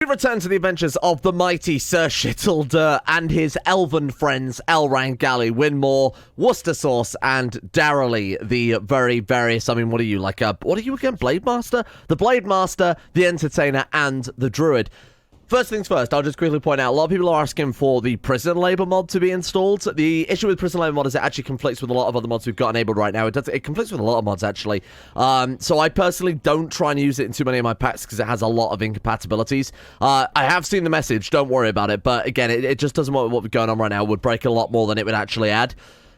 We return to the adventures of the mighty Sir Shittleder and his elven friends Elrang, Galley, Winmore, Worcester Sauce, and Darrelly, the very various, what are you, what are you again, Blade Master? The Blade Master, the Entertainer, and the Druid. First things first, I'll just quickly point out, a lot of people are asking for the prison labor mod to be installed. The issue with prison labor mod is it actually conflicts with a lot of other mods we've got enabled right now. It conflicts with a lot of mods, actually. So I personally don't try and use it in too many of my packs because it has a lot of incompatibilities. I have seen the message, don't worry about it, but again, it just doesn't work with what's going on right now. It would break a lot more than it would actually add.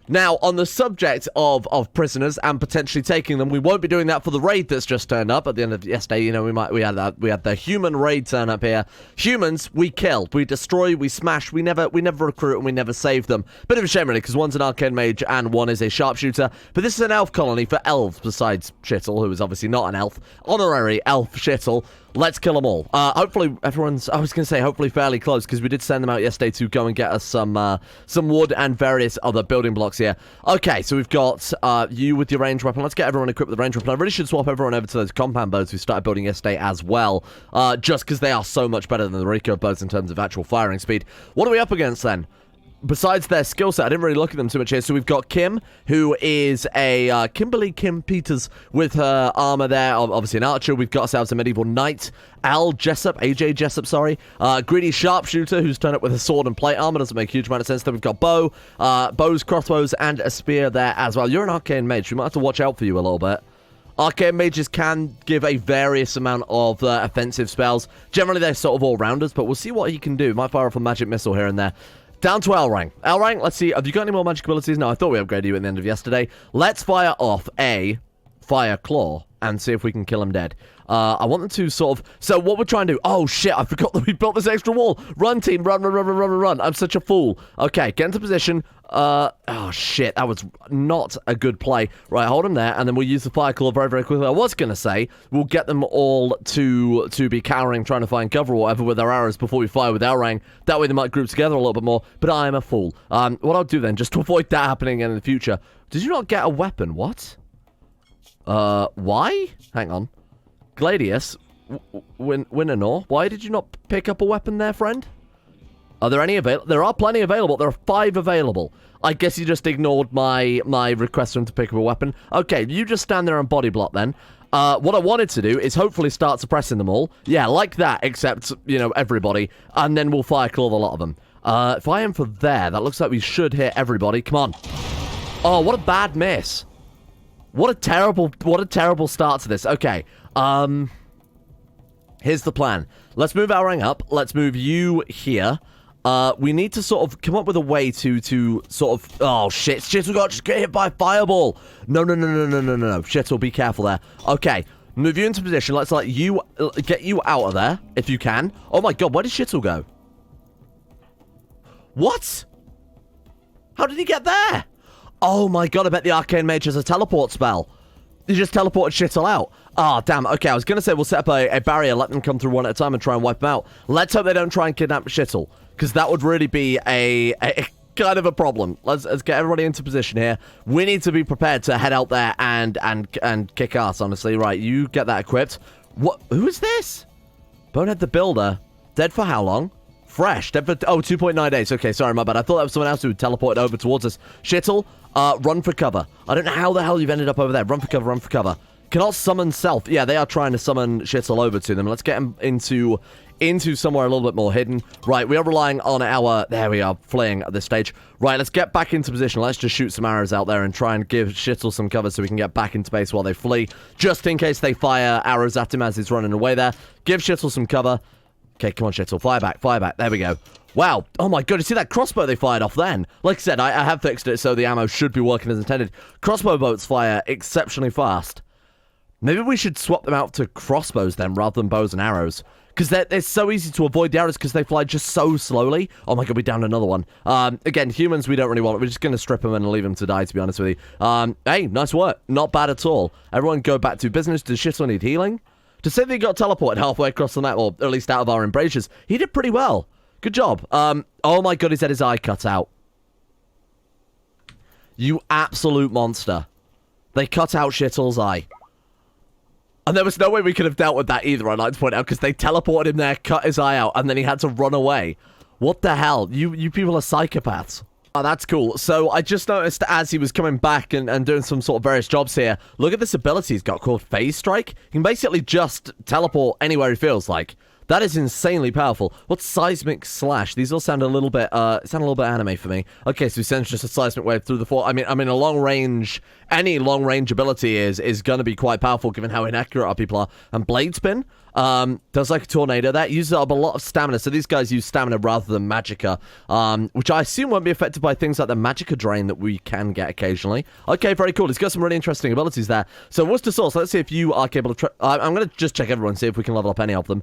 Now, on the subject of prisoners and potentially taking them, we won't be doing that for the raid that's just turned up at the end of yesterday. You know, we had the human raid turn up here. Humans, we kill, we destroy, we smash, we never recruit, and we never save them. Bit of a shame, really, because one's an arcane mage and one is a sharpshooter. But this is an elf colony for elves, besides Shittle, who is obviously not an elf. Honorary elf Shittle. Let's kill them all. Hopefully everyone's, I was going to say hopefully fairly close, because we did send them out yesterday to go and get us some wood and various other building blocks here. Okay, so we've got you with your ranged weapon. Let's get everyone equipped with the ranged weapon. I really should swap everyone over to those compound bows we started building yesterday as well, just because they are so much better than the recurve bows in terms of actual firing speed. What are we up against then? Besides their skill set, I didn't really look at them too much here. So we've got Kim, who is a Kimberly Kim Peters with her armor there, obviously an archer. We've got ourselves a medieval knight, AJ Jessup, sorry. Greedy sharpshooter, who's turned up with a sword and plate armor. Doesn't make a huge amount of sense. Then we've got bows, crossbows, and a spear there as well. You're an arcane mage. We might have to watch out for you a little bit. Arcane mages can give a various amount of offensive spells. Generally, they're sort of all-rounders, but we'll see what he can do. Might fire off a magic missile here and there. Down to Elrang. Elrang, let's see. Have you got any more magic abilities? No, I thought we upgraded you at the end of yesterday. Let's fire off a fire claw and see if we can kill him dead. I want them to sort of... So what we're trying to do... Oh, shit, I forgot that we built this extra wall. Run, team. Run. I'm such a fool. Okay, get into position. Oh, shit, that was not a good play. Right, hold him there, and then we'll use the fire claw very, very quickly. I was going to say, we'll get them all to be cowering, trying to find cover or whatever with their arrows before we fire with Elrang. That way they might group together a little bit more, but I am a fool. What I'll do then, just to avoid that happening in the future... Did you not get a weapon? What? Why? Hang on. Gladius, Winanor, why did you not pick up a weapon there, friend? Are there any available? There are plenty available. There are 5 available. I guess you just ignored my request for him to pick up a weapon. Okay, you just stand there and body block then. What I wanted to do is hopefully start suppressing them all. Yeah, like that, except, you know, everybody. And then we'll fire claw a lot of them. If I aim for there, that looks like we should hit everybody. Come on. Oh, what a bad miss. What a terrible start to this. Okay, here's the plan. Let's move Elrang up. Let's move you here. We need to sort of come up with a way to sort of... Oh, shit, we got just get hit by a fireball. No. Shit, we'll be careful there. Okay, move you into position. Let's let you... Get you out of there, if you can. Oh, my God, where did Shittle go? What? How did he get there? Oh my God, I bet the arcane mage has a teleport spell. He just teleported Shittle out. Oh, damn. Okay, I was going to say we'll set up a barrier, let them come through one at a time and try and wipe them out. Let's hope they don't try and kidnap Shittle, because that would really be a kind of a problem. Let's get everybody into position here. We need to be prepared to head out there and kick ass, honestly. Right, you get that equipped. What? Who is this? Bonehead the Builder. Dead for how long? Fresh. Dead for... Oh, 2.9 days. Okay, sorry, my bad. I thought that was someone else who teleported over towards us. Shittle, run for cover. I don't know how the hell you've ended up over there. Run for cover. Cannot summon self. Yeah, they are trying to summon Shittle over to them. Let's get him into somewhere a little bit more hidden. Right, we are relying on our... There we are, fleeing at this stage. Right, let's get back into position. Let's just shoot some arrows out there and try and give Shittle some cover so we can get back into base while they flee. Just in case they fire arrows at him as he's running away there. Give Shittle some cover. Okay, come on, Shittle. Fire back. There we go. Wow. Oh, my God. You see that crossbow they fired off then? Like I said, I have fixed it, so the ammo should be working as intended. Crossbow bolts fire exceptionally fast. Maybe we should swap them out to crossbows then, rather than bows and arrows. Because they're so easy to avoid the arrows because they fly just so slowly. Oh, my God. We downed another one. Again, humans, we don't really want it. We're just going to strip them and leave them to die, to be honest with you. Hey, nice work. Not bad at all. Everyone go back to business. Does Shittle need healing? To say that he got teleported halfway across the map, or at least out of our embrasures, he did pretty well. Good job. Oh my God, he's had his eye cut out. You absolute monster. They cut out Shittle's eye. And there was no way we could have dealt with that either, I'd like to point out, because they teleported him there, cut his eye out, and then he had to run away. What the hell? You people are psychopaths. Oh, that's cool. So I just noticed as he was coming back and doing some sort of various jobs here, look at this ability he's got called Phase Strike. He can basically just teleport anywhere he feels like. That is insanely powerful. What's Seismic Slash? These all sound a little bit anime for me. Okay, so he sends just a seismic wave through the floor. I mean, a long range, any long range ability is going to be quite powerful given how inaccurate our people are. And Blade Spin does like a tornado. That uses up a lot of stamina. So these guys use stamina rather than magicka, which I assume won't be affected by things like the magicka drain that we can get occasionally. Okay, very cool. He's got some really interesting abilities there. So Worcester Sauce, let's see if you are capable of... I'm going to just check everyone, see if we can level up any of them.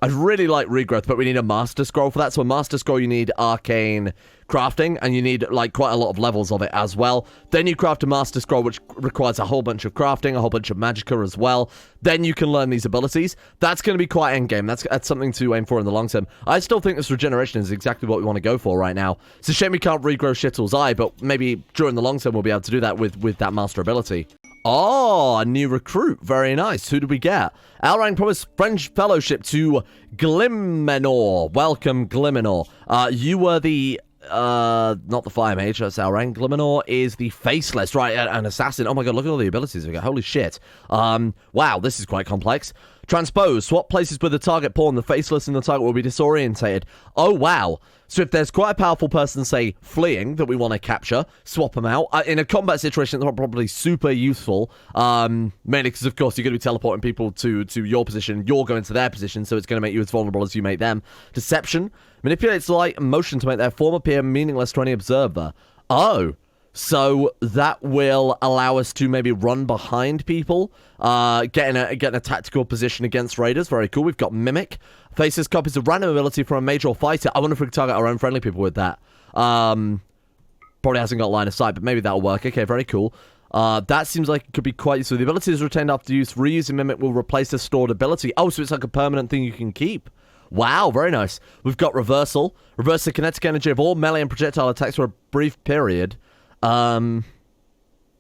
I'd really like Regrowth, but we need a Master Scroll for that. So a Master Scroll, you need Arcane Crafting, and you need, like, quite a lot of levels of it as well. Then you craft a Master Scroll, which requires a whole bunch of crafting, a whole bunch of magicka as well. Then you can learn these abilities. That's going to be quite endgame. That's something to aim for in the long term. I still think this regeneration is exactly what we want to go for right now. It's a shame we can't regrow Shittle's eye, but maybe during the long term we'll be able to do that with that Master ability. Oh, a new recruit. Very nice. Who did we get? Elrang promised French fellowship to Glimenor. Welcome, Glimenor. You were the... not the fire mage, that's Elrang. Glimenor is the faceless, right? An assassin. Oh my god, look at all the abilities we got. Holy shit. Wow, this is quite complex. Transpose. Swap places with the target pawn. The faceless and the target will be disorientated. Oh, wow. So if there's quite a powerful person, say, fleeing, that we want to capture, swap them out. In a combat situation, they're probably super useful. Mainly because, of course, you're going to be teleporting people to your position. You're going to their position, so it's going to make you as vulnerable as you make them. Deception. Manipulates light and motion to make their form appear meaningless to any observer. Oh. So that will allow us to maybe run behind people, get in a tactical position against raiders. Very cool. We've got Mimic. Faces copies of random ability from a mage or fighter. I wonder if we can target our own friendly people with that. Probably hasn't got line of sight, but maybe that'll work. Okay, very cool. That seems like it could be quite useful. The ability is retained after use. Reusing Mimic will replace the stored ability. Oh, so it's like a permanent thing you can keep. Wow, very nice. We've got Reversal. Reverse the kinetic energy of all melee and projectile attacks for a brief period.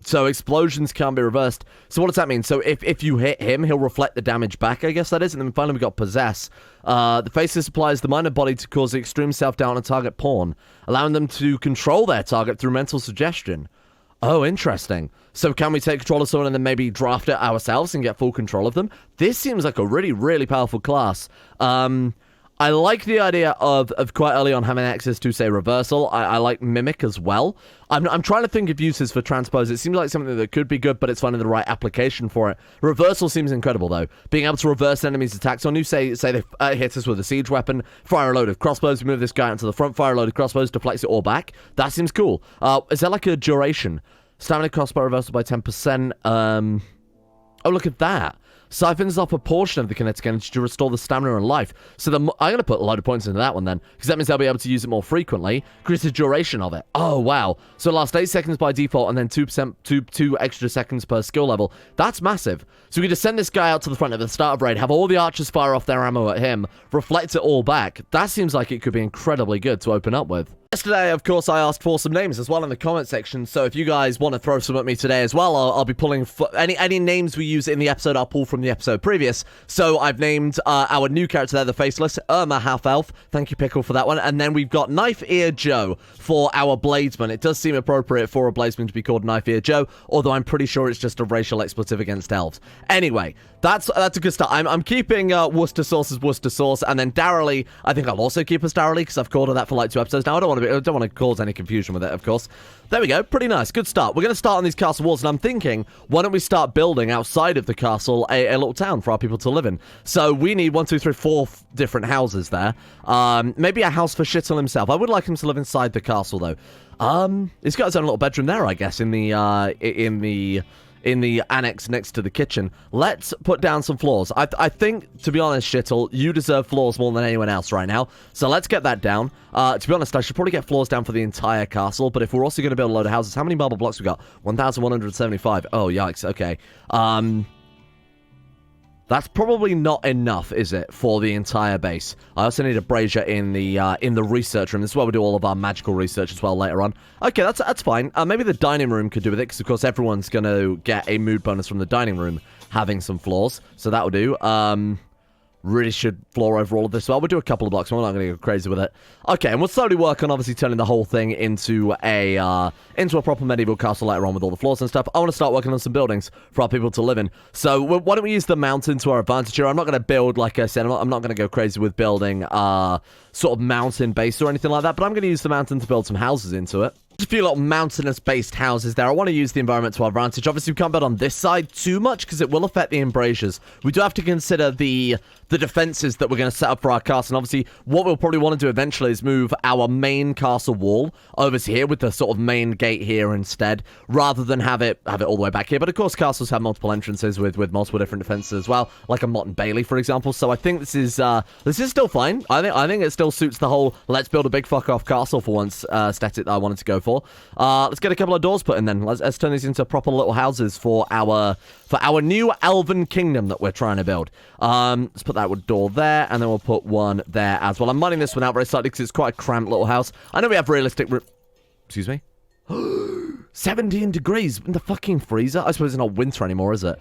So explosions can't be reversed. So what does that mean? So if you hit him, he'll reflect the damage back, I guess that is. And then finally we got Possess. The faceless applies the minor body to cause the extreme self-doubt on a target pawn, allowing them to control their target through mental suggestion. Oh, interesting. So can we take control of someone and then maybe draft it ourselves and get full control of them? This seems like a really, really powerful class. I like the idea of quite early on having access to, say, Reversal. I like Mimic as well. I'm trying to think of uses for Transpose. It seems like something that could be good, but it's finding the right application for it. Reversal seems incredible, though. Being able to reverse enemies' attacks on you, say they hit us with a siege weapon, fire a load of crossbows, we move this guy into the front, fire a load of crossbows, deflects it all back. That seems cool. Is there like a duration? Stamina cost by reversal by 10%. Oh, look at that. Siphons off a portion of the kinetic energy to restore the stamina and life. So I'm going to put a load of points into that one then, because that means I'll be able to use it more frequently. Increase the duration of it. Oh, wow. So it lasts 8 seconds by default, and then 2 extra seconds per skill level. That's massive. So we can just send this guy out to the front at the start of raid, have all the archers fire off their ammo at him, reflect it all back. That seems like it could be incredibly good to open up with. Yesterday, of course, I asked for some names as well in the comment section, so if you guys want to throw some at me today as well, I'll be pulling... Any names we use in the episode, I'll pull from the episode previous. So I've named our new character there, the Faceless, Irma Half-Elf. Thank you, Pickle, for that one. And then we've got Knife Ear Joe for our Bladesman. It does seem appropriate for a Bladesman to be called Knife Ear Joe, although I'm pretty sure it's just a racial expletive against elves. Anyway, that's a good start. I'm keeping Worcester Sauce as Worcester Sauce, and then Darrelly, I think I'll also keep as Darrelly, because I've called her that for like 2 episodes now. I don't want to cause any confusion with it, of course. There we go. Pretty nice. Good start. We're going to start on these castle walls, and I'm thinking, why don't we start building outside of the castle a little town for our people to live in? So we need 1, 2, 3, 4 different houses there. Maybe a house for Shittle himself. I would like him to live inside the castle, though. He's got his own little bedroom there, I guess, in the annex next to the kitchen. Let's put down some floors. I think, to be honest, Shittle, you deserve floors more than anyone else right now. So let's get that down. To be honest, I should probably get floors down for the entire castle, but if we're also going to build a load of houses, how many marble blocks we got? 1,175. Oh, yikes. Okay. That's probably not enough, is it, for the entire base? I also need a brazier in the research room. This is where we do all of our magical research as well later on. Okay, that's fine. Maybe the dining room could do with it, because of course everyone's going to get a mood bonus from the dining room. having some floors. So that will do. Really should floor over all of this. Well, we'll do a couple of blocks. We're not going to go crazy with it. Okay, and we'll slowly work on obviously turning the whole thing into a proper medieval castle later on with all the floors and stuff. I want to start working on some buildings for our people to live in. So why don't we use the mountain to our advantage here? I'm not going to build, like I said, I'm not going to go crazy with building sort of mountain base or anything like that, but I'm going to use the mountain to build some houses into it. Just a few little mountainous-based houses there. I want to use the environment to our advantage. Obviously, we can't build on this side too much because it will affect the embrasures. We do have to consider the defenses that we're going to set up for our castle. And obviously, what we'll probably want to do eventually is move our main castle wall over to here with the sort of main gate here instead, rather than have it all the way back here. But of course, castles have multiple entrances with multiple different defenses as well, like a Motte and Bailey, for example. So I think this is still fine. I think it still suits the whole let's build a big fuck off castle for once aesthetic that I wanted to go for. Let's get a couple of doors put in then. Let's turn these into proper little houses for our new Elven kingdom that we're trying to build. Let's put that door there, and then we'll put one there as well. I'm mining this one out very slightly because it's quite a cramped little house. I know we have realistic... Excuse me? 17 degrees in the fucking freezer? I suppose it's not winter anymore, is it?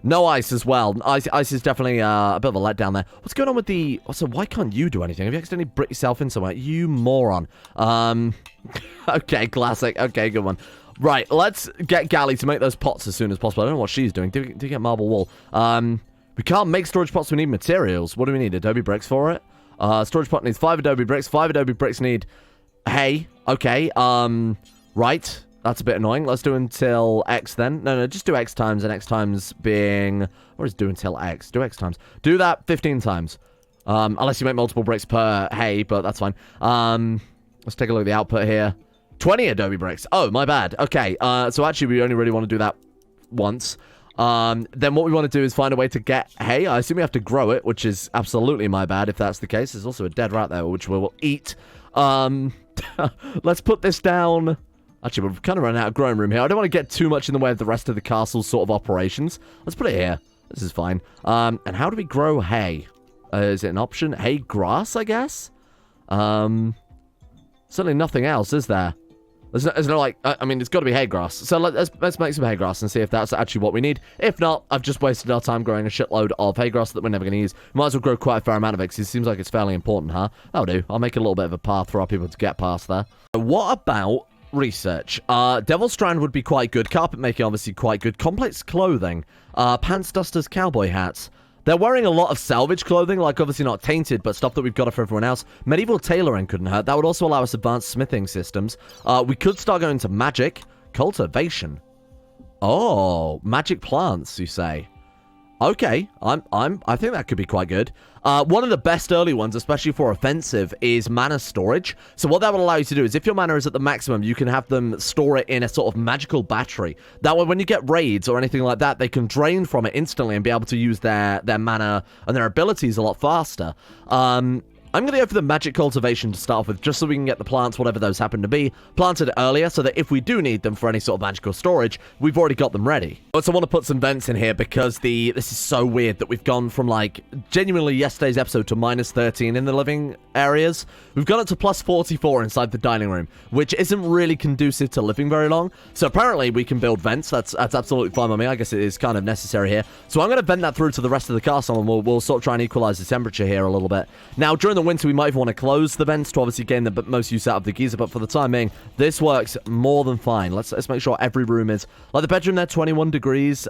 No ice as well. Ice is definitely a bit of a letdown there. What's going on with the... So why can't you do anything? Have you accidentally bricked yourself in somewhere? You moron. Okay, classic. Okay, good one. Right, let's get Galley to make those pots as soon as possible. I don't know what she's doing. Do we get marble wool? We can't make storage pots. We need materials. What do we need? Adobe bricks for it? Storage pot needs 5 adobe bricks. 5 adobe bricks need hay. Okay, right. That's a bit annoying. Let's do until X then. No, just do X times, and X times being... What is do until X? Do X times. Do that 15 times. Unless you make multiple bricks per hay, but that's fine. Let's take a look at the output here. 20 adobe bricks. Oh, my bad. Okay, so actually we only really want to do that once. Then what we want to do is find a way to get hay. I assume we have to grow it, which is absolutely my bad if that's the case. There's also a dead rat there, which we will eat. Let's put this down... Actually, we're kind of running out of growing room here. I don't want to get too much in the way of the rest of the castle's sort of operations. Let's put it here. This is fine. And how do we grow hay? Is it an option? Hay grass, I guess? Certainly nothing else, is there? There's no, like... I mean, it's got to be hay grass. So let's make some hay grass and see if that's actually what we need. If not, I've just wasted our time growing a shitload of hay grass that we're never going to use. We might as well grow quite a fair amount of it because it seems like it's fairly important, huh? That'll do. I'll make a little bit of a path for our people to get past there. What about... research. Devil Strand would be quite good. Carpet making, obviously, quite good. Complex clothing. Pants, dusters, cowboy hats. They're wearing a lot of salvage clothing, like obviously not tainted, but stuff that we've got for everyone else. Medieval tailoring couldn't hurt. That would also allow us advanced smithing systems. We could start going to magic. Cultivation. Oh, magic plants, you say? Okay, I think that could be quite good. One of the best early ones, especially for offensive, is mana storage. So what that will allow you to do is if your mana is at the maximum, you can have them store it in a sort of magical battery. That way, when you get raids or anything like that, they can drain from it instantly and be able to use their mana and their abilities a lot faster. I'm going to go for the magic cultivation to start off with, just so we can get the plants, whatever those happen to be, planted earlier, so that if we do need them for any sort of magical storage, we've already got them ready. Also, I want to put some vents in here, because this is so weird that we've gone from, like, genuinely yesterday's episode to -13 in the living areas. We've gone up to +44 inside the dining room, which isn't really conducive to living very long. So apparently we can build vents. That's absolutely fine by me. I guess it is kind of necessary here. So I'm going to vent that through to the rest of the castle, and we'll sort of try and equalize the temperature here a little bit. Now, during the winter, we might even want to close the vents to obviously gain the most use out of the geyser, but for the time being, this works more than fine. Let's make sure every room is... Like the bedroom there, 21 degrees.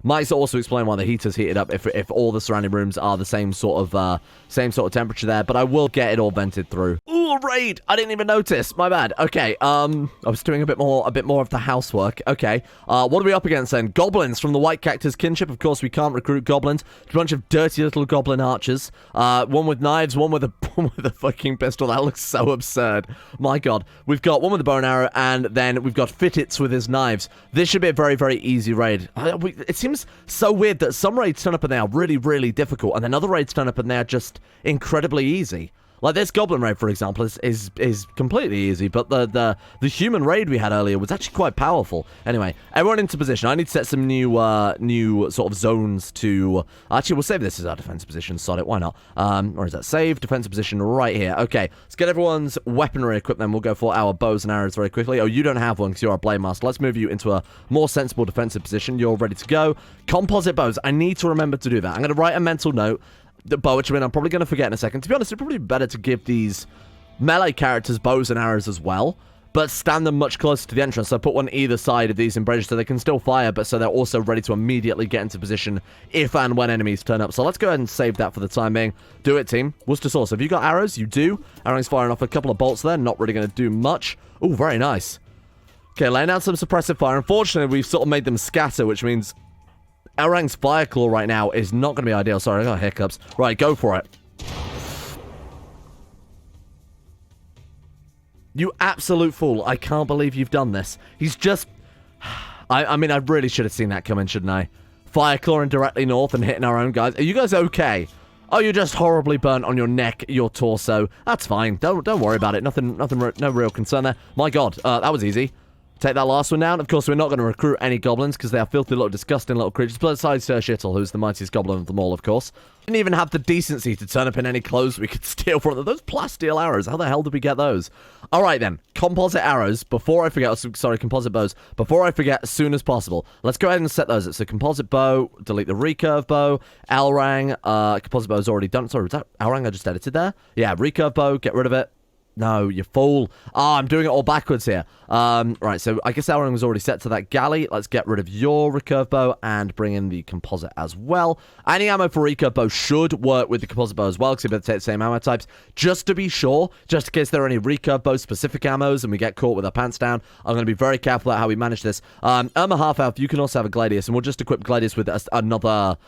Might also explain why the heater's heated up if all the surrounding rooms are the same sort of temperature there, but I will get it all vented through. Ooh, raid! I didn't even notice. My bad. Okay, I was doing a bit more of the housework. Okay, what are we up against then? Goblins from the White Cactus kinship. Of course, we can't recruit goblins. A bunch of dirty little goblin archers. One with knives, one with a fucking pistol. That looks so absurd. My god. We've got one with a bow and arrow, and then we've got Fittits with his knives. This should be a very, very easy raid. It seems so weird that some raids turn up and they are really, really difficult, and then other raids turn up and they are just incredibly easy. Like this goblin raid, for example, is completely easy, but the human raid we had earlier was actually quite powerful. Anyway, everyone into position. I need to set some new sort of zones to... Actually, we'll save this as our defensive position. Sod it, why not? Or is that save? Defensive position right here. Okay, let's get everyone's weaponry equipped, then we'll go for our bows and arrows very quickly. Oh, you don't have one because you're a blade master. Let's move you into a more sensible defensive position. You're ready to go. Composite bows. I need to remember to do that. I'm going to write a mental note. The bow, which I mean, I'm probably going to forget in a second. To be honest, it's probably better to give these melee characters bows and arrows as well, but stand them much closer to the entrance. So put one either side of these embrasures so they can still fire, but so they're also ready to immediately get into position if and when enemies turn up. So let's go ahead and save that for the time being. Do it, team. Worcester sauce. Have you got arrows? You do. Arrow's firing off a couple of bolts there. Not really going to do much. Oh, very nice. Okay, laying down some suppressive fire. Unfortunately, we've sort of made them scatter, which means Elrang's Fire Claw right now is not going to be ideal. Sorry, I got hiccups. Right, go for it. You absolute fool. I can't believe you've done this. He's just... I mean, I really should have seen that coming, shouldn't I? Fire Clawing directly north and hitting our own guys. Are you guys okay? Oh, you're just horribly burnt on your neck, your torso. That's fine. Don't worry about it. No real concern there. My God, that was easy. Take that last one down. Of course, we're not going to recruit any goblins because they are filthy little, disgusting little creatures. Besides Sir Shittle, who's the mightiest goblin of them all, of course. Didn't even have the decency to turn up in any clothes we could steal from them. Those plasteel arrows. How the hell did we get those? All right, then. Composite arrows. Before I forget... Sorry, composite bows. Before I forget, as soon as possible, let's go ahead and set those. It's a composite bow. Delete the recurve bow. Elrang. Composite bow is already done. Sorry, was that Elrang I just edited there? Yeah, recurve bow. Get rid of it. No, you fool. I'm doing it all backwards here. Right, so I guess Elrond was already set to that galley. Let's get rid of your recurve bow and bring in the composite as well. Any ammo for recurve bow should work with the composite bow as well, because you better take the same ammo types. Just to be sure, just in case there are any recurve bow specific ammos and we get caught with our pants down, I'm going to be very careful about how we manage this. Irma Half-Elf, you can also have a Gladius, and we'll just equip Gladius with another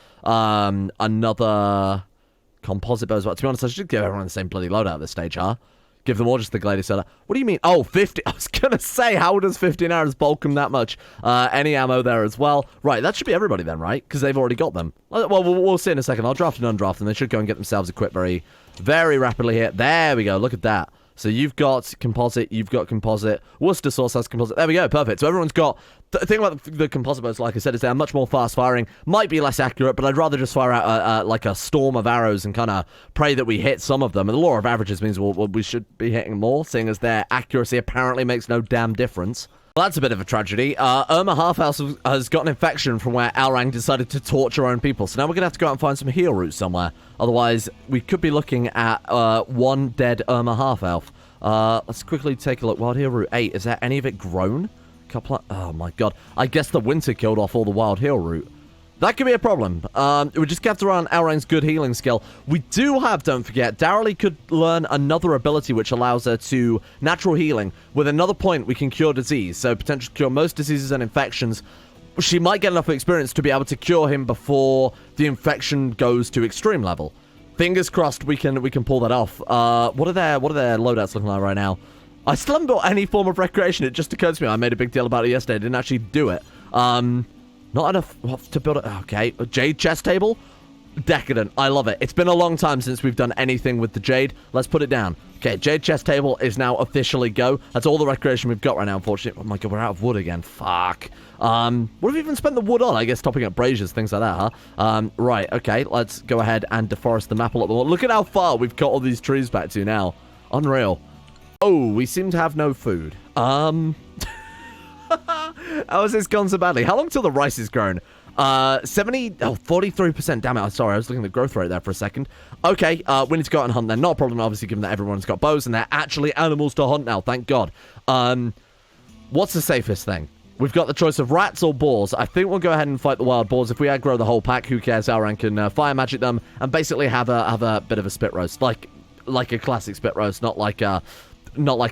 composite bow as well. To be honest, I should give everyone the same bloody loadout at this stage, huh? Give them all just the Gladius. What do you mean? Oh, 50. I was going to say, how does 15 arrows bulk them that much? Any ammo there as well. Right, that should be everybody then, right? Because they've already got them. Well, we'll see in a second. I'll draft and undraft them. They should go and get themselves equipped very, very rapidly here. There we go. Look at that. So you've got composite, you've got composite. Worcester sauce has composite. There we go, perfect. So everyone's got... The thing about the composite bows, like I said, is they're much more fast-firing. Might be less accurate, but I'd rather just fire out like a storm of arrows and kind of pray that we hit some of them. And the law of averages means we should be hitting more, seeing as their accuracy apparently makes no damn difference. Well, that's a bit of a tragedy. Irma Half-House has got an infection from where Elrang decided to torture our own people. So now we're going to have to go out and find some heal roots somewhere. Otherwise, we could be looking at one dead Irma Half-Elf. Let's quickly take a look. Wild heal root 8. Is there any of it grown? Oh my God. I guess the winter killed off all the wild heal root. That could be a problem. We just have to run Elrang's good healing skill. We do have, don't forget, Darrelly could learn another ability which allows her to natural healing. With another point, we can cure disease. So potentially cure most diseases and infections. She might get enough experience to be able to cure him before the infection goes to extreme level. Fingers crossed we can pull that off. What are their loadouts looking like right now? I still haven't built any form of recreation. It just occurred to me. I made a big deal about it yesterday. I didn't actually do it. Not enough to build it. Okay. A jade chest table? Decadent. I love it. It's been a long time since we've done anything with the jade. Let's put it down. Okay, jade chest table is now officially go. That's all the recreation we've got right now, unfortunately. Oh my God, we're out of wood again. Fuck. What have we even spent the wood on? I guess topping up braziers, things like that, huh? Right, okay. Let's go ahead and deforest the map a lot more. Look at how far we've got all these trees back to now. Unreal. Oh, we seem to have no food. How has this gone so badly? How long till the rice is grown? 43%. Damn it. Sorry, I was looking at the growth rate there for a second. Okay, we need to go out and hunt then. Not a problem, obviously, given that everyone's got bows and they're actually animals to hunt now. Thank God. What's the safest thing? We've got the choice of rats or boars. I think we'll go ahead and fight the wild boars. If we aggro the whole pack, who cares? Elrang can fire magic them and basically have a bit of a spit roast. Like a classic spit roast, not like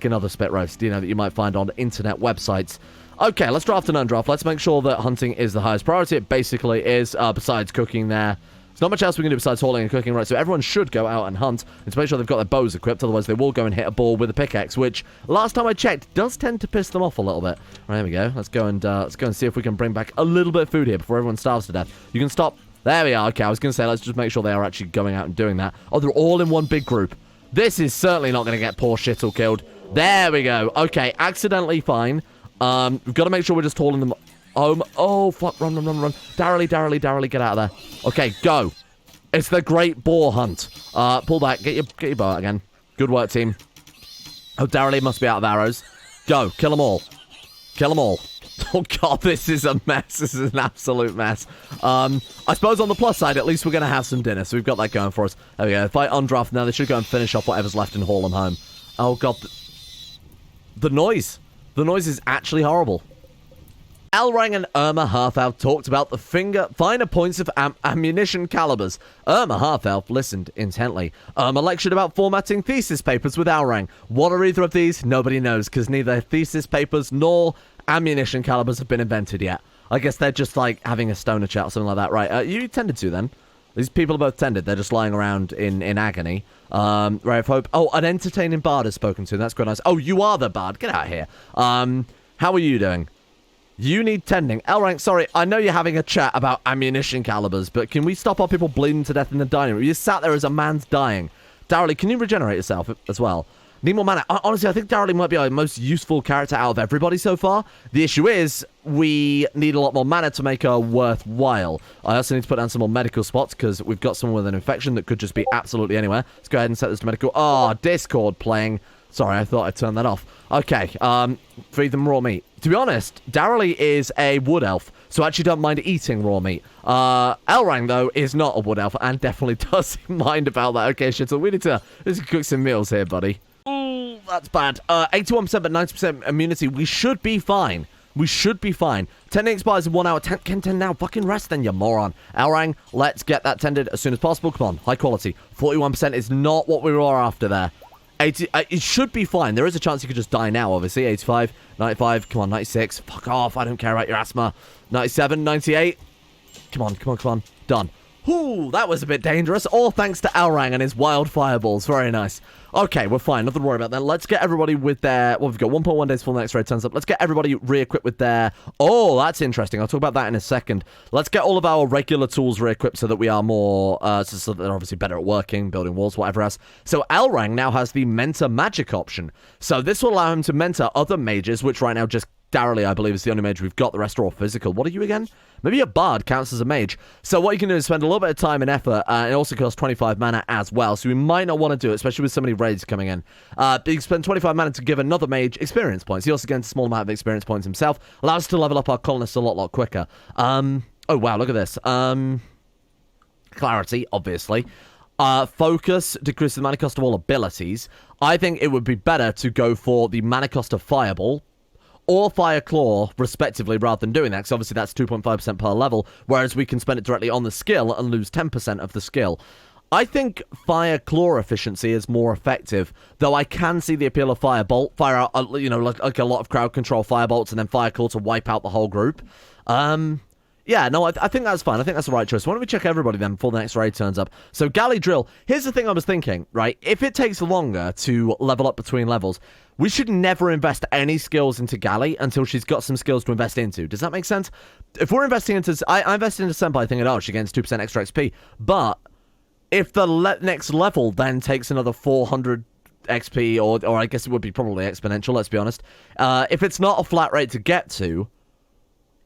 another spit roast, you know, that you might find on internet websites. Okay, let's draft and undraft. Let's make sure that hunting is the highest priority. It basically is, besides cooking there. There's not much else we can do besides hauling and cooking, right? So everyone should go out and hunt and to make sure they've got their bows equipped. Otherwise, they will go and hit a ball with a pickaxe, which, last time I checked, does tend to piss them off a little bit. Right, there we go. Let's go and see if we can bring back a little bit of food here before everyone starves to death. You can stop. There we are. Okay, I was going to say, let's just make sure they are actually going out and doing that. Oh, they're all in one big group. This is certainly not going to get poor Shittle killed. There we go. Okay, accidentally fine. We've got to make sure we're just hauling them home. Oh, fuck. Run. Darrelly, get out of there. Okay, go. It's the Great Boar Hunt. Pull back. Get your bow out again. Good work, team. Oh, Darrelly must be out of arrows. Go. Kill them all. Oh, God, this is a mess. This is an absolute mess. I suppose on the plus side, at least we're going to have some dinner, so we've got that going for us. There we go. If I undraft now, they should go and finish off whatever's left and haul them home. Oh, God. The noise. The noise is actually horrible. Elrang and Irma Half-Elf talked about the finer points of ammunition calibers. Irma Half-Elf listened intently. Irma lectured about formatting thesis papers with Elrang. What are either of these? Nobody knows, because neither thesis papers nor ammunition calibers have been invented yet. I guess they're just like having a stoner chat or something like that. Right, you tended to then. These people are both tended. They're just lying around in agony. Ray of Hope. Oh, an entertaining bard has spoken to. That's quite nice. Oh, you are the bard. Get out of here. How are you doing? You need tending. Elrank, sorry, I know you're having a chat about ammunition calibers, but can we stop our people bleeding to death in the dining room? You sat there as a man's dying. Darrelly, can you regenerate yourself as well? Need more mana. Honestly, I think Darrelly might be our most useful character out of everybody so far. The issue is, we need a lot more mana to make her worthwhile. I also need to put down some more medical spots, because we've got someone with an infection that could just be absolutely anywhere. Let's go ahead and set this to medical. Oh, Discord playing. Sorry, I thought I'd turn that off. Okay, feed them raw meat. To be honest, Darrelly is a wood elf, so I actually don't mind eating raw meat. Elrang, though, is not a wood elf, and definitely does mind about that. Okay, shit, so we need to cook some meals here, buddy. Ooh, that's bad. 81% but 90% immunity. We should be fine. We should be fine. Tending expires in 1 hour. 10 now. Fucking rest then, you moron. Elrang, let's get that tended as soon as possible. Come on, high quality. 41% is not what we were after there. 80, it should be fine. There is a chance you could just die now, obviously. 85, 95, come on, 96. Fuck off, I don't care about your asthma. 97, 98. Come on. Done. Whew, that was a bit dangerous. All thanks to Elrang and his wild fireballs. Very nice. Okay, we're fine. Nothing to worry about then. Let's get everybody with their... Well, we've got 1.1 days before the next raid turns up. Let's get everybody re-equipped with their... Oh, that's interesting. I'll talk about that in a second. Let's get all of our regular tools re-equipped so that we are more... so that they're obviously better at working, building walls, whatever else. So Elrang now has the Mentor Magic option. So this will allow him to mentor other mages, which right now just... Darrelly, I believe, is the only mage we've got. The rest are all physical. What are you again? Maybe a bard counts as a mage. So what you can do is spend a little bit of time and effort. It also costs 25 mana as well. So we might not want to do it, especially with so many raids coming in. But you can spend 25 mana to give another mage experience points. He also gains a small amount of experience points himself. Allows us to level up our colonists a lot quicker. Oh, wow, look at this. Clarity, obviously. Focus decreases the mana cost of all abilities. I think it would be better to go for the mana cost of Fireball or Fire Claw, respectively, rather than doing that, because obviously that's 2.5% per level, whereas we can spend it directly on the skill and lose 10% of the skill. I think Fire Claw efficiency is more effective, though I can see the appeal of Firebolt, fire out, like a lot of crowd control Firebolts, and then Fire Claw to wipe out the whole group. Yeah, no, I think that's fine. I think that's the right choice. Why don't we check everybody then before the next raid turns up? So, Galley Drill. Here's the thing I was thinking, right? If it takes longer to level up between levels, we should never invest any skills into Galley until she's got some skills to invest into. Does that make sense? If we're investing into... I invested into Senpai thinking, oh, she gains 2% extra XP. But if the next level then takes another 400 XP, or I guess it would be probably exponential, let's be honest. If it's not a flat rate to get to...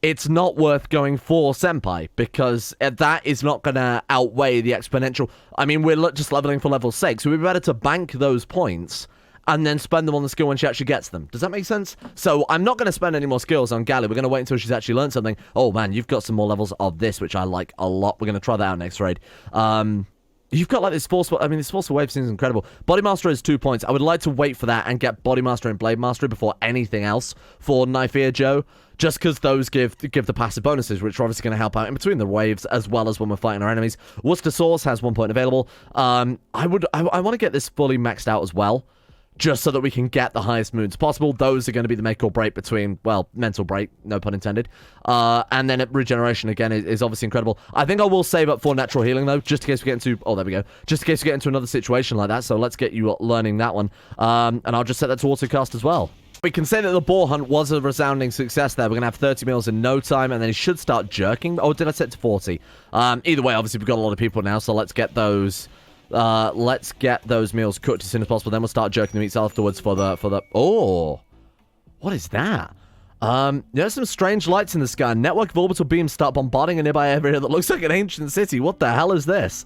it's not worth going for Senpai, because that is not going to outweigh the exponential. I mean, we're just leveling for level 6, so it would be better to bank those points and then spend them on the skill when she actually gets them. Does that make sense? So I'm not going to spend any more skills on Galley. We're going to wait until she's actually learned something. Oh, man, you've got some more levels of this, which I like a lot. We're going to try that out next raid. You've got like this forceful... I mean, this forceful wave seems incredible. Body Master is 2 points. I would like to wait for that and get Body Master and Blade Mastery before anything else for Knife Ear Joe. Just because those give the passive bonuses, which are obviously going to help out in between the waves, as well as when we're fighting our enemies. Worcester Source has 1 point available. I want to get this fully maxed out as well, just so that we can get the highest moons possible. Those are going to be the make or break between, well, mental break, no pun intended. And then regeneration, again, is obviously incredible. I think I will save up for natural healing, though, just in case we get into... Oh, there we go. Just in case we get into another situation like that. So let's get you learning that one. And I'll just set that to autocast as well. We can say that the boar hunt was a resounding success there. We're going to have 30 meals in no time, and then he should start jerking. Oh, did I set to 40? Either way, obviously, we've got a lot of people now, so let's get those Let's get those meals cooked as soon as possible. Then we'll start jerking the meats afterwards for the... Oh! What is that? There's some strange lights in the sky. Network of orbital beams start bombarding a nearby area that looks like an ancient city. What the hell is this?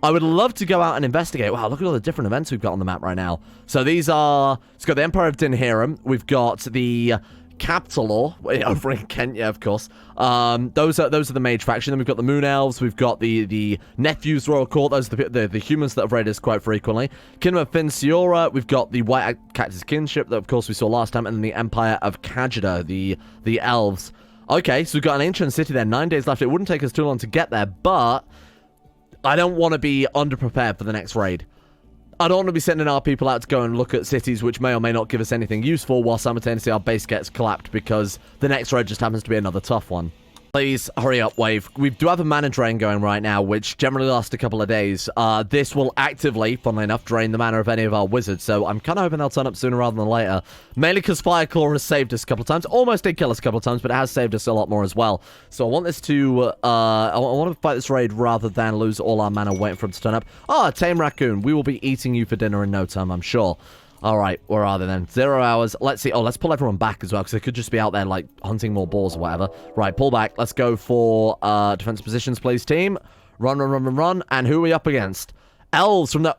I would love to go out and investigate. Wow, look at all the different events we've got on the map right now. So these are... It's got the Empire of Dinhiram. We've got the Capital over in Kent, yeah, of course. Those are the mage faction. Then we've got the Moon Elves. We've got the Nephews Royal Court. Those are the humans that have raided us quite frequently. Kingdom of Finsiora. We've got the White Cactus Kinship that, of course, we saw last time. And then the Empire of Kajida, the Elves. Okay, so we've got an ancient city there. 9 days left. It wouldn't take us too long to get there, but I don't want to be underprepared for the next raid. I don't want to be sending our people out to go and look at cities which may or may not give us anything useful while simultaneously our base gets clapped because the next raid just happens to be another tough one. Please hurry up, Wave. We do have a mana drain going right now, which generally lasts a couple of days. This will actively, funnily enough, drain the mana of any of our wizards, so I'm kind of hoping they'll turn up sooner rather than later. Mainly because Fireclaw has saved us a couple of times. Almost did kill us a couple of times, but it has saved us a lot more as well. So I want this to, I want to fight this raid rather than lose all our mana waiting for him to turn up. Ah, Tame Raccoon. We will be eating you for dinner in no time, I'm sure. Alright, where are they then? 0 hours. Let's see. Oh, let's pull everyone back as well, because they could just be out there, like, hunting more boars or whatever. Right, pull back. Let's go for defense positions, please, team. Run, run, run, run, run. And who are we up against? Elves from the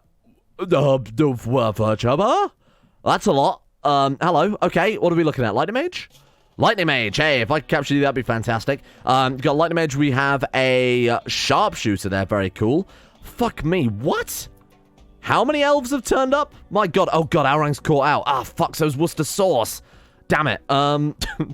That's a lot. Hello. Okay, what are we looking at? Lightning Mage? Lightning Mage. Hey, if I could capture you, that'd be fantastic. We've got Lightning Mage. We have a Sharpshooter there. Very cool. Fuck me. What? How many elves have turned up? My god. Oh god, Alrang's caught out. Ah, fuck, so's Worcester sauce. Damn it.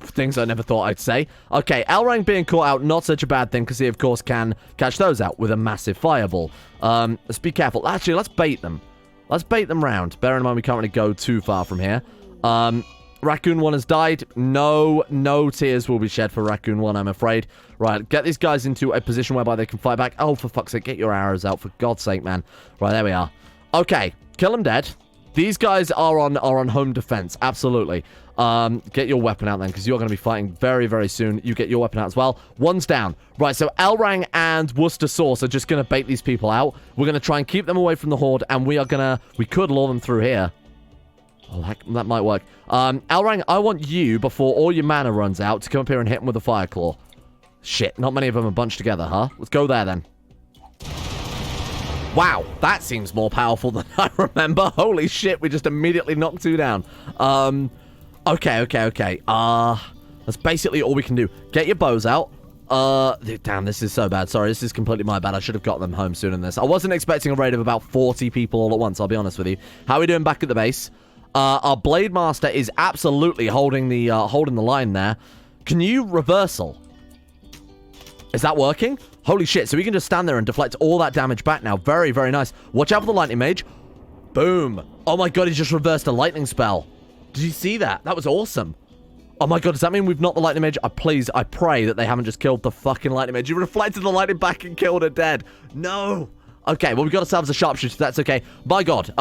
Things I never thought I'd say. Okay, Elrang being caught out, not such a bad thing, because he, of course, can catch those out with a massive fireball. Let's be careful. Actually, let's bait them. Let's bait them round. Bear in mind, we can't really go too far from here. Raccoon 1 has died. No tears will be shed for Raccoon 1, I'm afraid. Right, get these guys into a position whereby they can fight back. Oh, for fuck's sake, get your arrows out, for God's sake, man. Right, there we are. Okay, kill them dead. These guys are on home defense, absolutely. Get your weapon out then, because you're going to be fighting very, very soon. You get your weapon out as well. One's down. Right, so Elrang and Worcester Sauce are just going to bait these people out. We're going to try and keep them away from the Horde, and we could lure them through here. Oh, that might work. Elrang, I want you, before all your mana runs out, to come up here and hit him with a Fireclaw. Shit, not many of them are bunched together, huh? Let's go there, then. Wow, that seems more powerful than I remember. Holy shit, we just immediately knocked 2 down. Okay. That's basically all we can do. Get your bows out. Damn, this is so bad. Sorry, this is completely my bad. I should have got them home sooner than this. I wasn't expecting a raid of about 40 people all at once, I'll be honest with you. How are we doing back at the base? Our Blade Master is absolutely holding the line there. Can you reversal? Is that working? Holy shit, so we can just stand there and deflect all that damage back now. Very, very nice. Watch out for the Lightning Mage. Boom. Oh my god, he just reversed a lightning spell. Did you see that? That was awesome. Oh my god, does that mean we've knocked the Lightning Mage? I pray that they haven't just killed the fucking Lightning Mage. You reflected the lightning back and killed it dead. No. Okay, well, we got ourselves a Sharpshooter. That's okay. My god.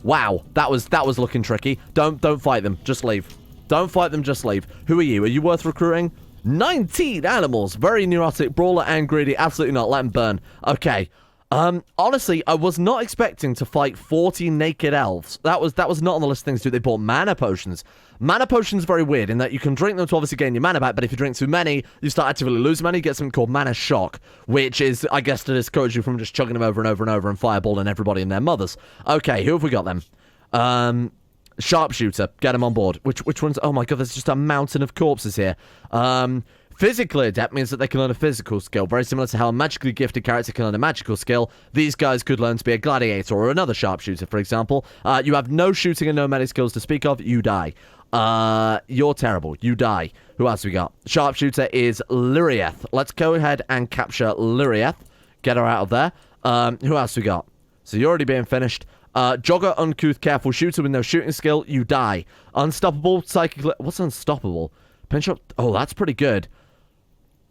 Wow. That was looking tricky. Don't fight them. Just leave. Don't fight them. Just leave. Who are you? Are you worth recruiting? 19 animals. Very neurotic, brawler, and greedy. Absolutely not. Let them burn. Okay. Honestly, I was not expecting to fight 40 naked elves. That was not on the list of things to do. They bought mana potions. Mana potions are very weird in that you can drink them to obviously gain your mana back, but if you drink too many, you start actively losing mana. You get something called mana shock, which is, I guess, to discourage you from just chugging them over and over and over and fireballing everybody and their mothers. Okay, who have we got then? Sharpshooter, get him on board. Which one's... Oh my god, there's just a mountain of corpses here. Physically adept means that they can learn a physical skill, very similar to how a magically gifted character can learn a magical skill. These guys could learn to be a gladiator or another sharpshooter, for example. You have no shooting and no melee skills to speak of. You die. You're terrible. You die. Who else we got? Sharpshooter is Lyrieth. Let's go ahead and capture Lyrieth. Get her out of there. Who else we got? So you're already being finished. Jogger, uncouth, careful shooter with no shooting skill. You die. Unstoppable, psychic... What's unstoppable? Pinch up... Oh, that's pretty good.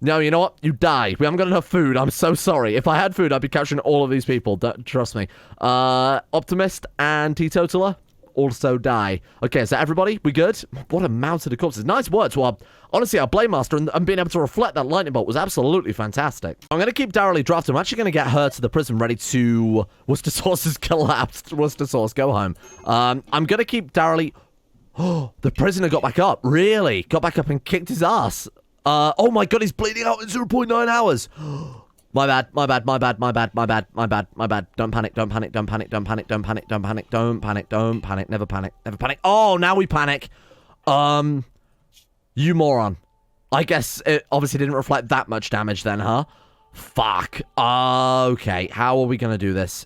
No, you know what? You die. We haven't got enough food. I'm so sorry. If I had food, I'd be capturing all of these people. Trust me. Optimist and Teetotaler. also die. Okay, is that everybody? We good? What a mountain of corpses. Nice work to our... Honestly, our Blade Master and being able to reflect that lightning bolt was absolutely fantastic. I'm going to keep Darrelly drafted. I'm actually going to get her to the prison ready to... Worcester Sauce has collapsed. Worcester Sauce, go home. I'm going to keep Darrelly... Oh, the prisoner got back up. Really? Got back up and kicked his ass. Oh my god, he's bleeding out in 0.9 hours. My bad. Don't panic. Never panic. Oh, now we panic. You moron. I guess it obviously didn't reflect that much damage then, huh? Fuck. Okay, how are we gonna do this?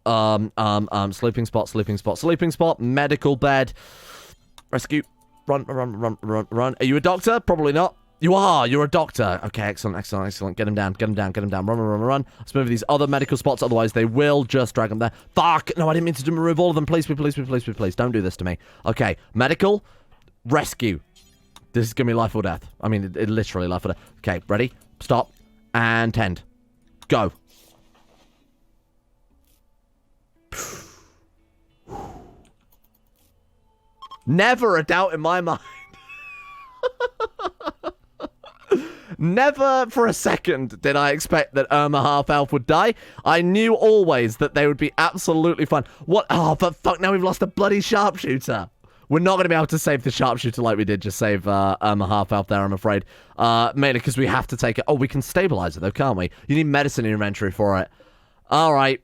Sleeping spot, medical bed. Rescue. Run. Are you a doctor? Probably not. You are. You're a doctor. Okay, excellent. Get him down. Run. Let's move these other medical spots, otherwise they will just drag them there. Fuck. No, I didn't mean to remove all of them. Please. Don't do this to me. Okay, medical. Rescue. This is gonna be life or death. I mean, it literally life or death. Okay, ready? Stop. And tend. Go. Never a doubt in my mind. Never for a second did I expect that Irma Half-Elf would die. I knew always that they would be absolutely fine. What? Oh, but fuck, now we've lost a bloody sharpshooter. We're not going to be able to save the sharpshooter like we did just save Irma Half-Elf there, I'm afraid. Mainly because we have to take it. Oh, we can stabilize it though, can't we? You need medicine in your inventory for it. All right.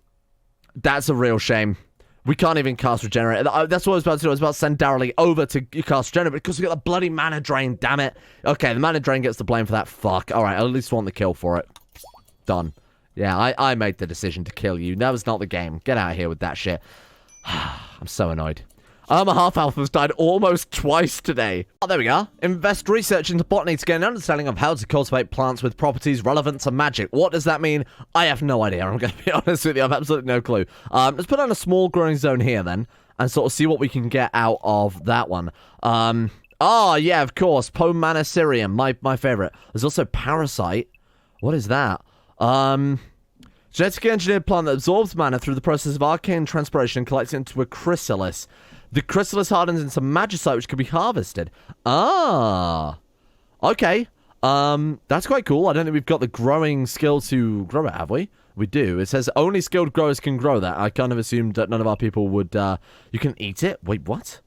That's a real shame. We can't even cast Regenerate. That's what I was about to do. I was about to send Darrelly over to cast Regenerate because we got the bloody mana drain, damn it. Okay, the mana drain gets the blame for that. Fuck. Alright, I at least want the kill for it. Done. Yeah, I made the decision to kill you. That was not the game. Get out of here with that shit. I'm so annoyed. Irma Half-Elf has died almost twice today. Oh, there we are. Invest research into botany to get an understanding of how to cultivate plants with properties relevant to magic. What does that mean? I have no idea. I'm going to be honest with you. I have absolutely no clue. Let's put on a small growing zone here then and sort of see what we can get out of that one. Oh, yeah, of course. Pomanacerium, my favorite. There's also Parasite. What is that? Genetically engineered plant that absorbs mana through the process of arcane transpiration and collects it into a chrysalis. The chrysalis hardens into magicite, which can be harvested. Ah. Okay. That's quite cool. I don't think we've got the growing skill to grow it, have we? We do. It says only skilled growers can grow that. I kind of assumed that none of our people would, you can eat it? Wait, what?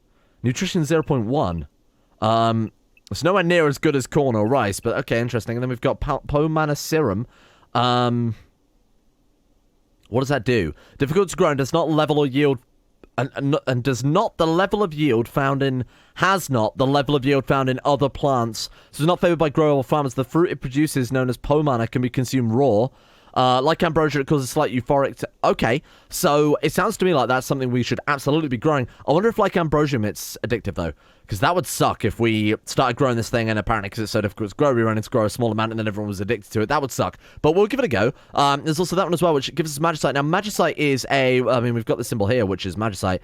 Nutrition 0.1. It's nowhere near as good as corn or rice, but okay, interesting. And then we've got Pomanacerium. What does that do? Difficult to grow and does not level or yield... And does not the level of yield found in... Has not the level of yield found in other plants. So it's not favored by grower or farmers. The fruit it produces, known as pomana, can be consumed raw. Like ambrosia, it causes slight euphoric... Okay, so it sounds to me like that's something we should absolutely be growing. I wonder if, like ambrosia, it's addictive, though. Because that would suck if we started growing this thing and apparently because it's so difficult to grow, we ran into grow a small amount and then everyone was addicted to it. That would suck. But we'll give it a go. There's also that one as well, which gives us magicite. Now, magicite is a... I mean, we've got the symbol here, which is magicite.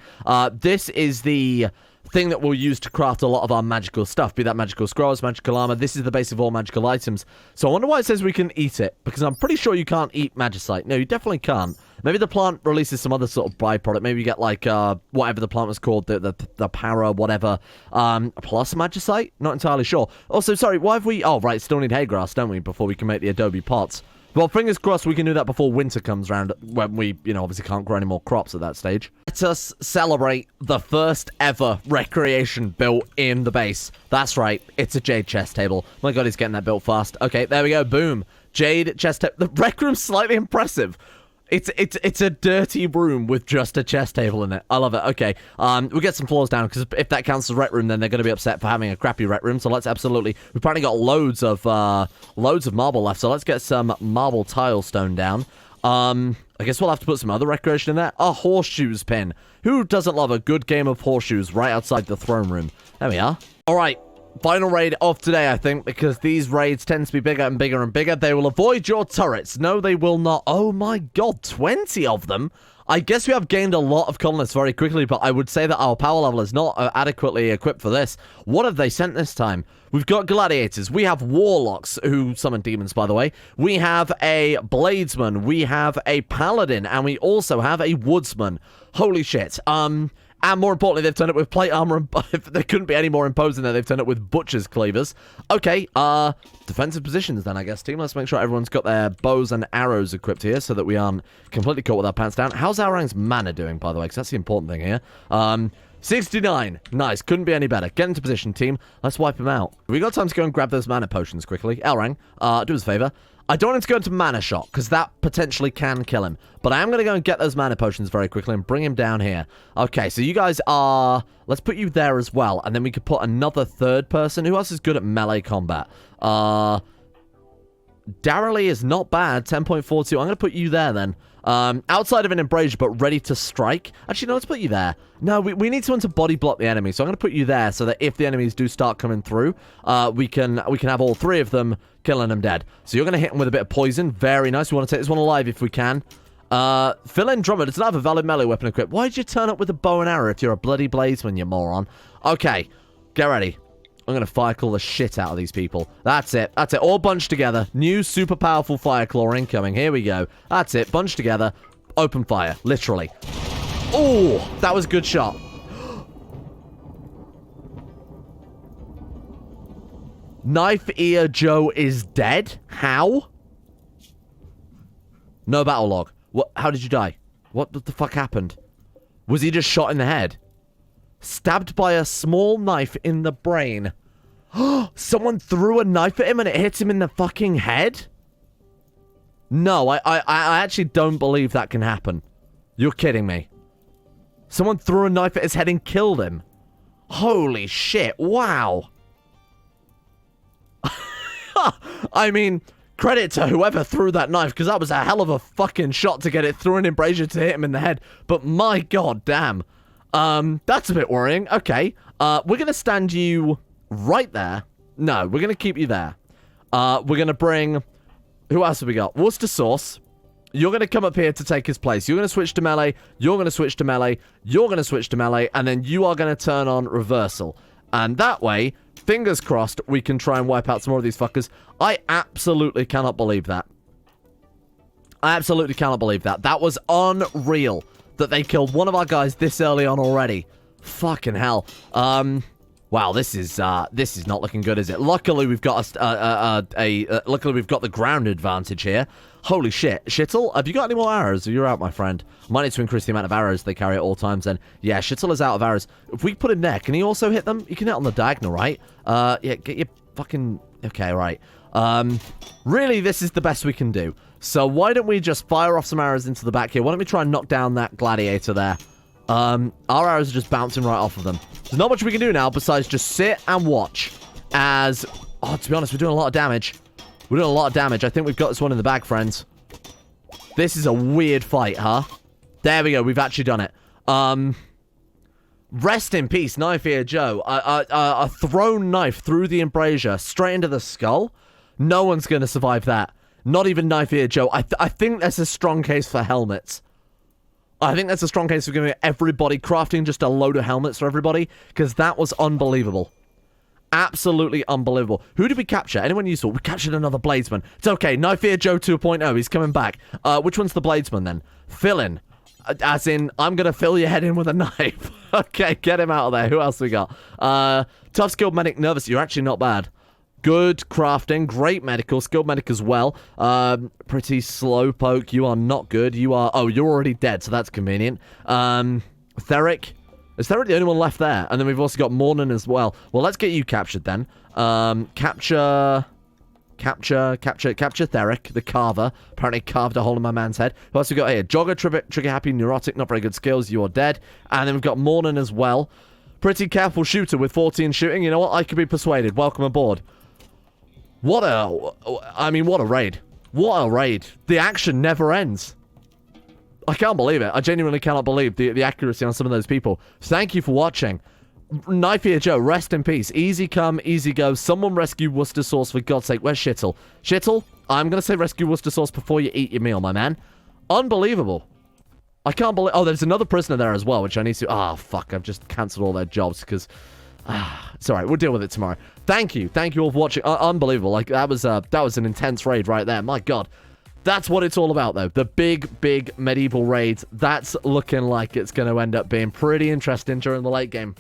This is the thing that we'll use to craft a lot of our magical stuff, be that magical scrolls, magical armor. This is the base of all magical items. So I wonder why it says we can eat it, because I'm pretty sure you can't eat magicite. No, you definitely can't. Maybe the plant releases some other sort of byproduct. Maybe you get like whatever the plant was called, the para, whatever, plus magicite. Not entirely sure. Also, sorry, why have we... Oh, right, still need hay grass, don't we, before we can make the adobe pots. Well, fingers crossed we can do that before winter comes around, when we, obviously can't grow any more crops at that stage. Let us celebrate the first ever recreation built in the base. That's right, it's a jade chest table. My god, he's getting that built fast. Okay, there we go, boom. Jade chest table. The rec room's slightly impressive. It's a dirty room with just a chest table in it. I love it. Okay, we'll get some floors down, because if that counts as rec room, then they're going to be upset for having a crappy rec room. So let's absolutely... We've apparently got loads of marble left, so let's get some marble tile stone down. I guess we'll have to put some other recreation in there. A horseshoes pin. Who doesn't love a good game of horseshoes right outside the throne room? There we are. All right. Final raid of today, I think, because these raids tend to be bigger and bigger and bigger. They will avoid your turrets. No, they will not. Oh my god, 20 of them? I guess we have gained a lot of colonists very quickly, but I would say that our power level is not adequately equipped for this. What have they sent this time? We've got gladiators. We have warlocks, who summon demons, by the way. We have a bladesman. We have a paladin. And we also have a woodsman. Holy shit. And more importantly, they've turned up with plate armor. And there couldn't be any more imposing there. They've turned up with butcher's cleavers. Okay, defensive positions then, I guess, team. Let's make sure everyone's got their bows and arrows equipped here so that we aren't completely caught with our pants down. How's Elrang's mana doing, by the way? Because that's the important thing here. 69. Nice. Couldn't be any better. Get into position, team. Let's wipe him out. We got time to go and grab those mana potions quickly. Elrang, do us a favor. I don't want him to go into mana shot, because that potentially can kill him. But I am going to go and get those mana potions very quickly and bring him down here. Okay, so you guys are... Let's put you there as well, and then we could put another third person. Who else is good at melee combat? Darrelly is not bad. 10.42. I'm going to put you there, then. Outside of an embrasure, but ready to strike. Actually, no, let's put you there. No, we need someone to body block the enemy, so I'm going to put you there so that if the enemies do start coming through, we can have all three of them killing them dead. So you're going to hit them with a bit of poison. Very nice. We want to take this one alive if we can. Fill in drummer. Does not have a valid melee weapon equipped. Why did you turn up with a bow and arrow if you're a bloody bladesman, you moron? Okay, get ready. I'm going to fire claw the shit out of these people. That's it. That's it. All bunched together. New super powerful fire claw incoming. Here we go. That's it. Bunched together. Open fire. Literally. Oh, that was a good shot. Knife Ear Joe is dead? How? No battle log. What? How did you die? What the fuck happened? Was he just shot in the head? Stabbed by a small knife in the brain. Someone threw a knife at him and it hit him in the fucking head? No, I actually don't believe that can happen. You're kidding me. Someone threw a knife at his head and killed him. Holy shit, wow. I mean, credit to whoever threw that knife, because that was a hell of a fucking shot to get it through an embrasure to hit him in the head. But my god damn. That's a bit worrying. Okay. We're going to stand you right there. No, we're going to keep you there. We're going to bring... Who else have we got? Worcester sauce. You're going to come up here to take his place. You're going to switch to melee. You're going to switch to melee. You're going to switch to melee. And then you are going to turn on reversal. And that way, fingers crossed, we can try and wipe out some more of these fuckers. I absolutely cannot believe that. I absolutely cannot believe that. That was unreal. That they killed one of our guys this early on already. Fucking hell. Wow, this is not looking good, is it? Luckily, we've got luckily we've got the ground advantage here. Holy shit. Shittle, have you got any more arrows? You're out, my friend. Might need to increase the amount of arrows they carry at all times then. Yeah, Shittle is out of arrows. If we put him there, can he also hit them? You can hit on the diagonal, right? Yeah, get your fucking... Okay, right. Really, this is the best we can do. So why don't we just fire off some arrows into the back here? Why don't we try and knock down that gladiator there? Our arrows are just bouncing right off of them. There's not much we can do now besides just sit and watch as... Oh, to be honest, we're doing a lot of damage. We're doing a lot of damage. I think we've got this one in the bag, friends. This is a weird fight, huh? There we go. We've actually done it. Rest in peace, Knife Ear Joe. A thrown knife through the embrasure straight into the skull. No one's going to survive that. Not even Knife Ear Joe. I think that's a strong case for helmets. I think that's a strong case for giving everybody, crafting just a load of helmets for everybody, because that was unbelievable. Absolutely unbelievable. Who did we capture? Anyone useful? We captured another bladesman. It's okay. Knife Ear Joe 2.0. He's coming back. Which one's the bladesman then? Fill in. As in, I'm going to fill your head in with a knife. Okay, get him out of there. Who else we got? Tough, skilled medic, nervous. You're actually not bad. Good crafting. Great medical. Skilled medic as well. Pretty slow poke. You are not good. You are... Oh, you're already dead, so that's convenient. Theric. Is Theric the only one left there? And then we've also got Mornan as well. Well, let's get you captured then. Capture Theric, the carver. Apparently carved a hole in my man's head. Who else we got here? Jogger, trigger happy, neurotic, not very good skills. You are dead. And then we've got Mornan as well. Pretty careful shooter with 14 shooting. You know what? I could be persuaded. Welcome aboard. What a raid. What a raid. The action never ends. I can't believe it. I genuinely cannot believe the accuracy on some of those people. Thank you for watching. Knife Ear Joe, rest in peace. Easy come, easy go. Someone rescue Worcester sauce, for God's sake. Where's Shittle? Shittle, I'm going to say rescue Worcester sauce before you eat your meal, my man. Unbelievable. I can't believe... Oh, there's another prisoner there as well, which I need to... Ah, fuck. I've just cancelled all their jobs because... it's alright. We'll deal with it tomorrow. Thank you. Thank you all for watching. Unbelievable. Like, that was an intense raid right there. My God. That's what it's all about, though. The big medieval raids. That's looking like it's going to end up being pretty interesting during the late game.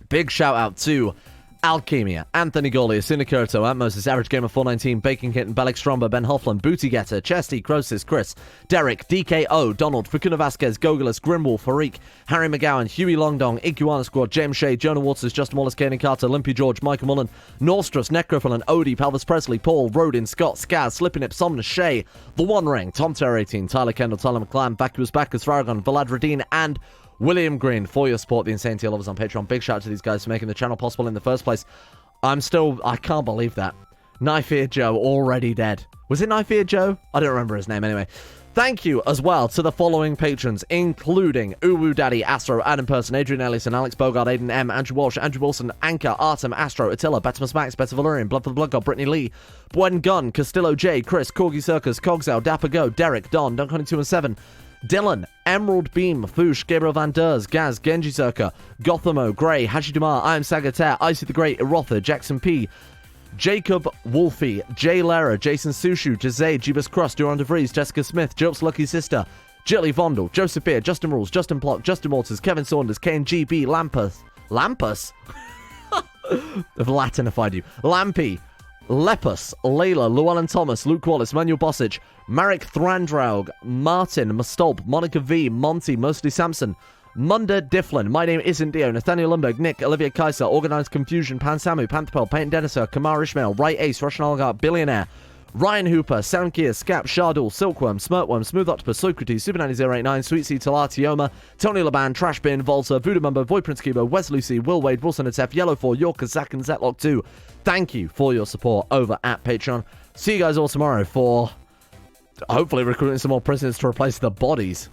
Big shout out to Alchemia, Anthony Gaulier, Sunikurto, Atmos, Average Gamer 419, Bacon Kitten, Belek Stromba, Ben Hoffland, Booty Getter, Chesty, Crosis, Chris, Derek, DKO, Donald, Fakuna Vasquez, Gogolus, Grimwall, Farik, Harry McGowan, Huey Longdong, Iguana Squad, James Shea, Jonah Waters, Justin Wallace, Kanan Carter, Limpy George, Michael Mullen, Norstrus, Necrophilin, Odie, Palvis Presley, Paul, Rodin, Scott, Skaz, Slippinip, Somnus, Shea, The One Ring, Tom Terror 18, Tyler Kendall, Tyler McClam, Vacuous Bacchus, Faragon, Vlad Radine, and William Green for your support. The Insane Tier Lovers on Patreon. Big shout out to these guys for making the channel possible in the first place. I can't believe that. Knife Ear Joe already dead. Was it Knife Ear Joe? I don't remember his name anyway. Thank you as well to the following patrons, including Uwu Daddy, Astro, Adam Person, Adrian Ellison, Alex Bogard, Aiden M, Andrew Walsh, Andrew Wilson, Anchor, Artem, Astro, Attila, Batimus Max, Better Valerian, Blood for the Blood God, Brittany Lee, Bwen Gunn, Castillo J, Chris, Corgi Circus, Cogsau, Dapper Go, Derek, Don, Dunk22 and 7, Dylan, Emerald Beam, Foosh, Gabriel Van Ders, Gaz, Genji Circa, Gothamo, Grey, Hashidumar, I Am Sagataire, Icy the Great, Erotha, Jackson P, Jacob Wolfie, Jay Lara, Jason Sushu, Jose, Jeebus Crust, Duran DeVries, Jessica Smith, Jilp's Lucky Sister, Jilly Vondel, Joseph Beer, Justin Rules, Justin Plock, Justin Waters, Kevin Saunders, KNGB, Lampus, I've Latinified you, Lampy, Lepus, Layla, Llewellyn Thomas, Luke Wallace, Manuel Bosic, Marek Thrandraug, Martin, Mastolp, Monica V, Monty, Mostly Samson, Munda Difflin, My Name Isn't Dio, Nathaniel Lundberg, Nick, Olivia Kaiser, Organized Confusion, Pan Samu, Pantherpel, Peyton Deniser, Kamar Ishmael, Ray Ace, Russian Oligarch, Billionaire, Ryan Hooper, Soundgear, Scap, Shardul, Silkworm, Smirtworm, Smooth Octopus, Socrates, Super 9089, Sweet Sea, Talar, Tioma, Tony Laban, Trash Bin, Volta, Voodoo Mumbo, Void Prince Kibo, Wes Lucy, Will Wade, Wilson Atef, Yellow 4, Yorker, Zach, and Zetlock 2. Thank you for your support over at Patreon. See you guys all tomorrow for hopefully recruiting some more prisoners to replace the bodies.